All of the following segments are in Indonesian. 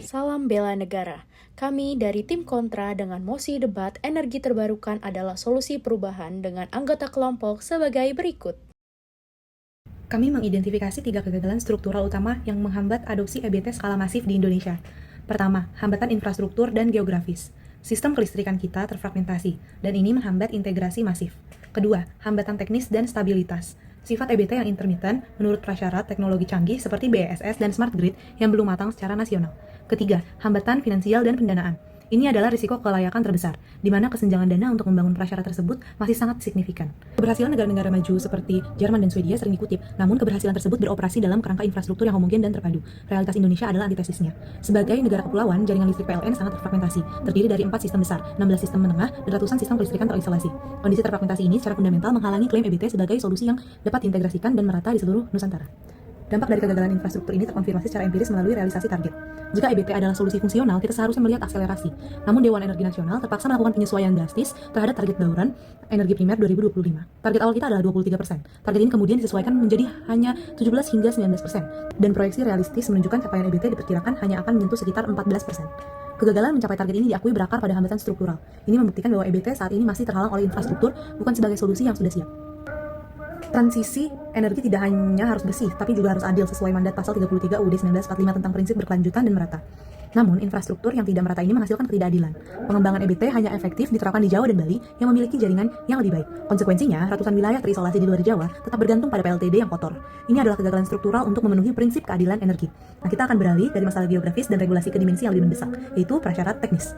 Salam bela negara. Kami dari tim kontra dengan mosi debat energi terbarukan adalah solusi perubahan dengan anggota kelompok sebagai berikut. Kami mengidentifikasi 3 kegagalan struktural utama yang menghambat adopsi EBT skala masif di Indonesia. Pertama, hambatan infrastruktur dan geografis. Sistem kelistrikan kita terfragmentasi, dan ini menghambat integrasi masif. Kedua, hambatan teknis dan stabilitas. Sifat EBT yang intermittent menurut prasyarat teknologi canggih seperti BESS dan smart grid yang belum matang secara nasional. Ketiga, hambatan finansial dan pendanaan. Ini adalah risiko kelayakan terbesar, di mana kesenjangan dana untuk membangun prasyarat tersebut masih sangat signifikan. Keberhasilan negara-negara maju seperti Jerman dan Swedia sering dikutip, namun keberhasilan tersebut beroperasi dalam kerangka infrastruktur yang homogen dan terpadu. Realitas Indonesia adalah antitesisnya. Sebagai negara kepulauan, jaringan listrik PLN sangat terfragmentasi, terdiri dari 4 sistem besar, 16 sistem menengah, dan ratusan sistem kelistrikan terisolasi. Kondisi terfragmentasi ini secara fundamental menghalangi klaim EBT sebagai solusi yang dapat diintegrasikan dan merata di seluruh Nusantara. Dampak dari kegagalan infrastruktur ini terkonfirmasi secara empiris melalui realisasi target. Jika EBT adalah solusi fungsional, kita seharusnya melihat akselerasi. Namun Dewan Energi Nasional terpaksa melakukan penyesuaian drastis terhadap target bauran energi primer 2025. Target awal kita adalah 23%. Target ini kemudian disesuaikan menjadi hanya 17 hingga 19%. Dan proyeksi realistis menunjukkan capaian EBT diperkirakan hanya akan menyentuh sekitar 14%. Kegagalan mencapai target ini diakui berakar pada hambatan struktural. Ini membuktikan bahwa EBT saat ini masih terhalang oleh infrastruktur, bukan sebagai solusi yang sudah siap. Transisi energi tidak hanya harus bersih, tapi juga harus adil sesuai mandat pasal 33 UUD 1945 tentang prinsip berkelanjutan dan merata. Namun, infrastruktur yang tidak merata ini menghasilkan ketidakadilan. Pengembangan EBT hanya efektif diterapkan di Jawa dan Bali yang memiliki jaringan yang lebih baik. Konsekuensinya, ratusan wilayah terisolasi di luar Jawa tetap bergantung pada PLTD yang kotor. Ini adalah kegagalan struktural untuk memenuhi prinsip keadilan energi. Nah, kita akan beralih dari masalah geografis dan regulasi ke dimensi yang lebih mendesak, yaitu prasyarat teknis.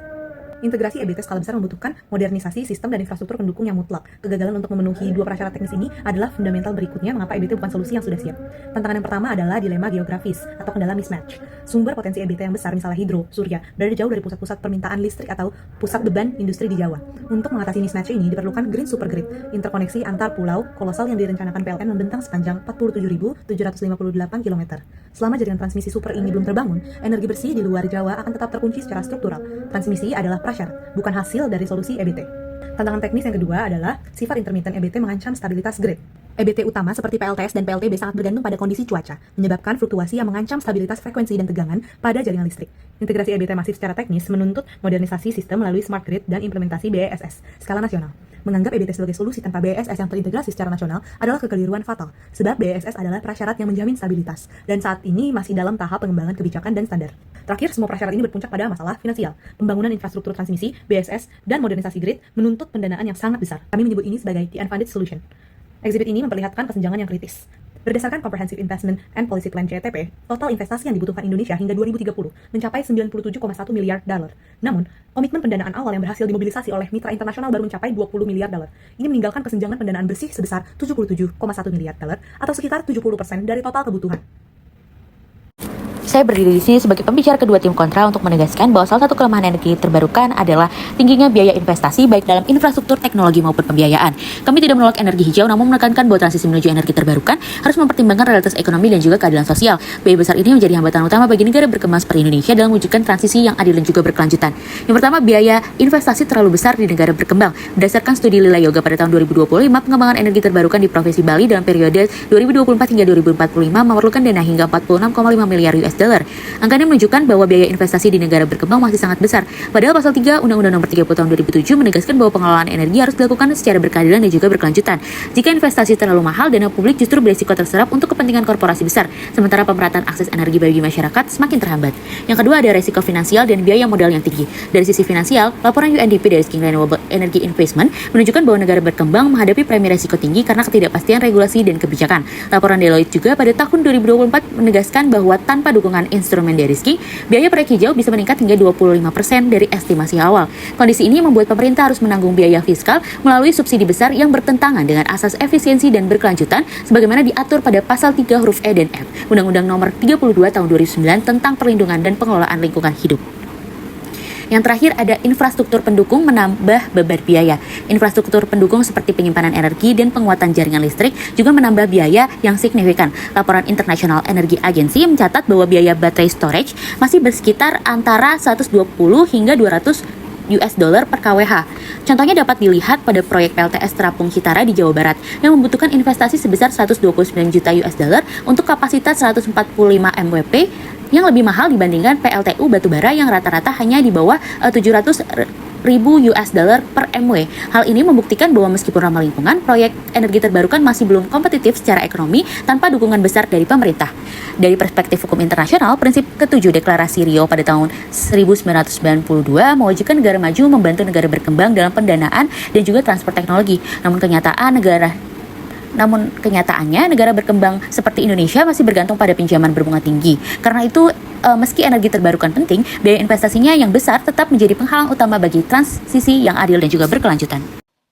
Integrasi EBT skala besar membutuhkan modernisasi sistem dan infrastruktur pendukung yang mutlak. Kegagalan untuk memenuhi 2 prasyarat teknis ini adalah fundamental berikutnya mengapa EBT bukan solusi yang sudah siap. Tantangan yang pertama adalah dilema geografis atau kendala mismatch. Sumber potensi EBT yang besar, misalnya hidro, surya, berada jauh dari pusat-pusat permintaan listrik atau pusat beban industri di Jawa. Untuk mengatasi mismatch ini diperlukan green supergrid, interkoneksi antar pulau kolosal yang direncanakan PLN membentang sepanjang 47.758 km. Selama jaringan transmisi super ini belum terbangun, energi bersih di luar Jawa akan tetap terkunci secara struktural. Transmisi adalah prasyarat, bukan hasil dari solusi EBT. Tantangan teknis yang kedua adalah sifat intermittent EBT mengancam stabilitas grid. EBT utama seperti PLTS dan PLTB sangat bergantung pada kondisi cuaca, menyebabkan fluktuasi yang mengancam stabilitas frekuensi dan tegangan pada jaringan listrik. Integrasi EBT masif secara teknis menuntut modernisasi sistem melalui smart grid dan implementasi BESS skala nasional. Menganggap EBT sebagai solusi tanpa BESS yang terintegrasi secara nasional adalah kekeliruan fatal, sebab BESS adalah prasyarat yang menjamin stabilitas, dan saat ini masih dalam tahap pengembangan kebijakan dan standar. Terakhir, semua prasyarat ini berpuncak pada masalah finansial. Pembangunan infrastruktur transmisi, BESS, dan modernisasi grid menuntut pendanaan yang sangat besar. Kami menyebut ini sebagai the unfunded solution. Exhibit ini memperlihatkan kesenjangan yang kritis. Berdasarkan Comprehensive Investment and Policy Plan CTP, total investasi yang dibutuhkan Indonesia hingga 2030 mencapai 97,1 miliar dolar. Namun, komitmen pendanaan awal yang berhasil dimobilisasi oleh mitra internasional baru mencapai 20 miliar dolar. Ini meninggalkan kesenjangan pendanaan bersih sebesar 77,1 miliar dolar atau sekitar 70% dari total kebutuhan. Saya berdiri di sini sebagai pembicara kedua tim kontra untuk menegaskan bahwa salah satu kelemahan energi terbarukan adalah tingginya biaya investasi baik dalam infrastruktur teknologi maupun pembiayaan. Kami tidak menolak energi hijau, namun menekankan bahwa transisi menuju energi terbarukan harus mempertimbangkan realitas ekonomi dan juga keadilan sosial. Biaya besar ini menjadi hambatan utama bagi negara berkembang seperti Indonesia dalam mewujudkan transisi yang adil dan juga berkelanjutan. Yang pertama, biaya investasi terlalu besar di negara berkembang. Berdasarkan studi Lila Yoga pada tahun 2025, pengembangan energi terbarukan di Provinsi Bali dalam periode 2024 hingga 2045 memerlukan dana hingga 46,5 miliar US dollar. Angka ini menunjukkan bahwa biaya investasi di negara berkembang masih sangat besar. Padahal pasal 3 Undang-Undang Nomor 30 Tahun 2007 menegaskan bahwa pengelolaan energi harus dilakukan secara berkeadilan dan juga berkelanjutan. Jika investasi terlalu mahal, dana publik justru berisiko terserap untuk kepentingan korporasi besar, sementara pemerataan akses energi bagi masyarakat semakin terhambat. Yang kedua, ada resiko finansial dan biaya modal yang tinggi. Dari sisi finansial, laporan UNDP dari King Renewable Energy Investment menunjukkan bahwa negara berkembang menghadapi premi resiko tinggi karena ketidakpastian regulasi dan kebijakan. Laporan Deloitte juga pada tahun 2024 menegaskan bahwa tanpa dukungan instrumen de-risking, biaya proyek hijau bisa meningkat hingga 25% dari estimasi awal. Kondisi ini membuat pemerintah harus menanggung biaya fiskal melalui subsidi besar yang bertentangan dengan asas efisiensi dan berkelanjutan sebagaimana diatur pada pasal 3 huruf E dan F Undang-Undang Nomor 32 Tahun 2009 tentang perlindungan dan pengelolaan lingkungan hidup. Yang terakhir ada infrastruktur pendukung menambah beban biaya. Infrastruktur pendukung seperti penyimpanan energi dan penguatan jaringan listrik juga menambah biaya yang signifikan. Laporan International Energy Agency mencatat bahwa biaya baterai storage masih bersekitar antara 120 hingga 200 US dollar per kWh. Contohnya dapat dilihat pada proyek PLTS Terapung Citara di Jawa Barat yang membutuhkan investasi sebesar 129 juta US dollar untuk kapasitas 145 MWP yang lebih mahal dibandingkan PLTU batubara yang rata-rata hanya di bawah 700.000 US dollar per MW. Hal ini membuktikan bahwa meskipun ramah lingkungan, proyek energi terbarukan masih belum kompetitif secara ekonomi tanpa dukungan besar dari pemerintah. Dari perspektif hukum internasional, prinsip ke-7 Deklarasi Rio pada tahun 1992 mewajibkan negara maju membantu negara berkembang dalam pendanaan dan juga transfer teknologi. Namun kenyataannya negara berkembang seperti Indonesia masih bergantung pada pinjaman berbunga tinggi. Karena itu, meski energi terbarukan penting, biaya investasinya yang besar tetap menjadi penghalang utama bagi transisi yang adil dan juga berkelanjutan.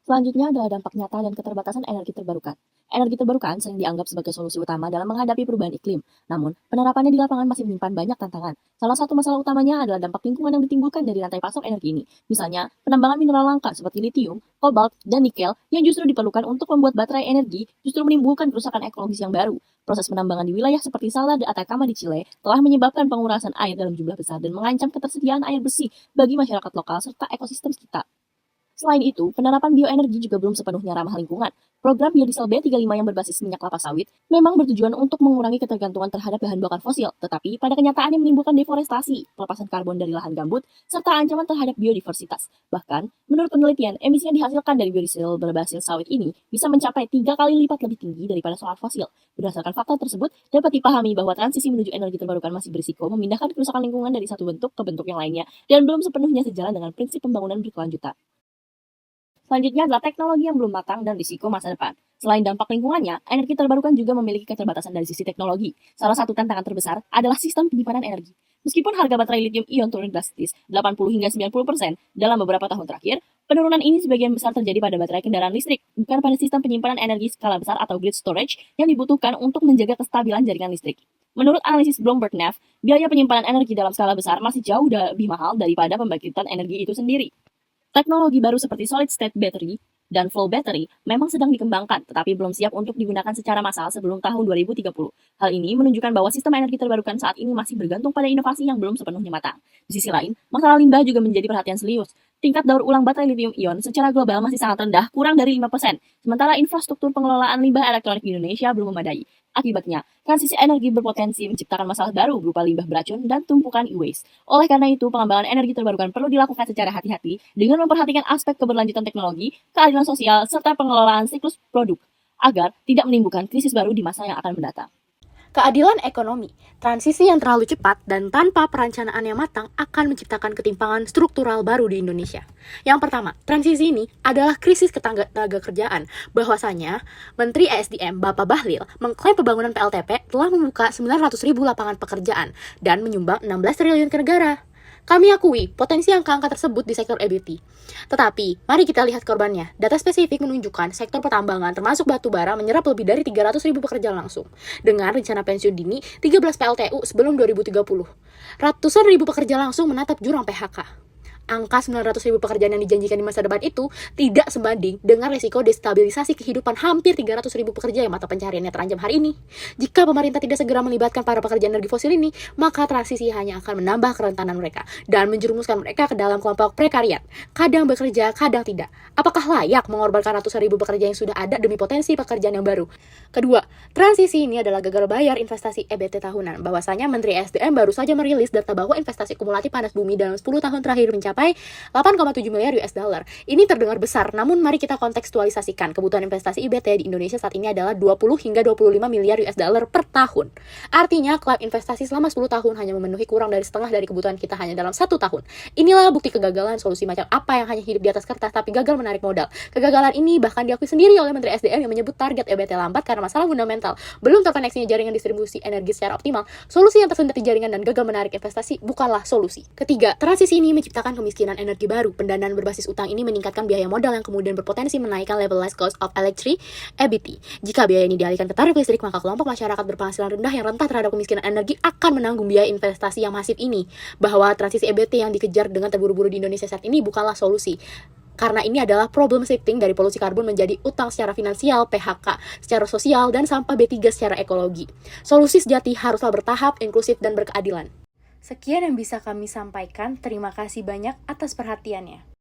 Selanjutnya adalah dampak nyata dan keterbatasan energi terbarukan. Energi terbarukan sering dianggap sebagai solusi utama dalam menghadapi perubahan iklim. Namun, penerapannya di lapangan masih menyimpan banyak tantangan. Salah satu masalah utamanya adalah dampak lingkungan yang ditimbulkan dari rantai pasok energi ini. Misalnya, penambangan mineral langka seperti litium, kobalt, dan nikel yang justru diperlukan untuk membuat baterai energi justru menimbulkan kerusakan ekologis yang baru. Proses penambangan di wilayah seperti Salar de Atacama di Chile telah menyebabkan pengurasan air dalam jumlah besar dan mengancam ketersediaan air bersih bagi masyarakat lokal serta ekosistem sekitar. Selain itu, penerapan bioenergi juga belum sepenuhnya ramah lingkungan. Program biodiesel B35 yang berbasis minyak kelapa sawit memang bertujuan untuk mengurangi ketergantungan terhadap bahan bakar fosil, tetapi pada kenyataannya menimbulkan deforestasi, pelepasan karbon dari lahan gambut, serta ancaman terhadap biodiversitas. Bahkan, menurut penelitian, emisi yang dihasilkan dari biodiesel berbasis sawit ini bisa mencapai 3 kali lipat lebih tinggi daripada solar fosil. Berdasarkan fakta tersebut, dapat dipahami bahwa transisi menuju energi terbarukan masih berisiko memindahkan kerusakan lingkungan dari satu bentuk ke bentuk yang lainnya dan belum sepenuhnya sejalan dengan prinsip pembangunan berkelanjutan. Selanjutnya adalah teknologi yang belum matang dan risiko masa depan. Selain dampak lingkungannya, energi terbarukan juga memiliki keterbatasan dari sisi teknologi. Salah satu tantangan terbesar adalah sistem penyimpanan energi. Meskipun harga baterai lithium ion turun drastis 80 hingga 90% dalam beberapa tahun terakhir, penurunan ini sebagian besar terjadi pada baterai kendaraan listrik, bukan pada sistem penyimpanan energi skala besar atau grid storage yang dibutuhkan untuk menjaga kestabilan jaringan listrik. Menurut analisis Bloomberg NEF, biaya penyimpanan energi dalam skala besar masih jauh lebih mahal daripada pembangkitan energi itu sendiri. Teknologi baru seperti solid state battery dan flow battery memang sedang dikembangkan, tetapi belum siap untuk digunakan secara massal sebelum tahun 2030. Hal ini menunjukkan bahwa sistem energi terbarukan saat ini masih bergantung pada inovasi yang belum sepenuhnya matang. Di sisi lain, masalah limbah juga menjadi perhatian serius. Tingkat daur ulang baterai lithium ion secara global masih sangat rendah, kurang dari 5%, sementara infrastruktur pengelolaan limbah elektronik di Indonesia belum memadai. Akibatnya, transisi energi berpotensi menciptakan masalah baru berupa limbah beracun dan tumpukan e-waste. Oleh karena itu, pengembangan energi terbarukan perlu dilakukan secara hati-hati dengan memperhatikan aspek keberlanjutan teknologi, keadilan sosial, serta pengelolaan siklus produk, agar tidak menimbulkan krisis baru di masa yang akan mendatang. Keadilan ekonomi, transisi yang terlalu cepat dan tanpa perencanaan yang matang akan menciptakan ketimpangan struktural baru di Indonesia. Yang pertama, transisi ini adalah krisis tenaga kerjaan. Bahwasanya, Menteri ESDM Bapak Bahlil mengklaim pembangunan PLTP telah membuka 900.000 lapangan pekerjaan dan menyumbang 16 triliun ke negara. Kami akui potensi angka-angka tersebut di sektor EBT. Tetapi, mari kita lihat korbannya. Data spesifik menunjukkan sektor pertambangan termasuk batu bara menyerap lebih dari 300.000 pekerja langsung. Dengan rencana pensiun dini 13 PLTU sebelum 2030. Ratusan ribu pekerja langsung menatap jurang PHK. Angka 900.000 pekerjaan yang dijanjikan di masa depan itu tidak sebanding dengan resiko destabilisasi kehidupan hampir 300.000 pekerja yang mata pencariannya terancam hari ini. Jika pemerintah tidak segera melibatkan para pekerja energi fosil ini, maka transisi hanya akan menambah kerentanan mereka dan menjerumuskan mereka ke dalam kelompok prekariat. Kadang bekerja, kadang tidak. Apakah layak mengorbankan ratusan ribu pekerja yang sudah ada demi potensi pekerjaan yang baru? Kedua, transisi ini adalah gagal bayar investasi EBT tahunan. Bahwasanya Menteri SDM baru saja merilis data bahwa investasi kumulatif panas bumi dalam 10 tahun terakhir mencapai 8,7 miliar US dollar. Ini terdengar besar, namun mari kita kontekstualisasikan. Kebutuhan investasi IBT di Indonesia saat ini adalah 20 hingga 25 miliar US dollar per tahun. Artinya, klaim investasi selama 10 tahun hanya memenuhi kurang dari setengah dari kebutuhan kita hanya dalam 1 tahun. Inilah bukti kegagalan solusi macam apa yang hanya hidup di atas kertas tapi gagal menarik modal. Kegagalan ini bahkan diakui sendiri oleh Menteri SDM yang menyebut target EBT lambat karena masalah fundamental. Belum terkoneksinya jaringan distribusi energi secara optimal. Solusi yang tersendat di jaringan dan gagal menarik investasi bukanlah solusi. Ketiga, transisi ini menciptakan kemiskinan energi baru. Pendanaan berbasis utang ini meningkatkan biaya modal yang kemudian berpotensi menaikkan levelized cost of electricity (EBT). Jika biaya ini dialihkan ke tarif listrik, maka kelompok masyarakat berpenghasilan rendah yang rentan terhadap kemiskinan energi akan menanggung biaya investasi yang masif ini. Bahwa transisi EBT yang dikejar dengan terburu-buru di Indonesia saat ini bukanlah solusi. Karena ini adalah problem shifting dari polusi karbon menjadi utang secara finansial, PHK secara sosial, dan sampah B3 secara ekologi. Solusi sejati haruslah bertahap, inklusif, dan berkeadilan. Sekian yang bisa kami sampaikan. Terima kasih banyak atas perhatiannya.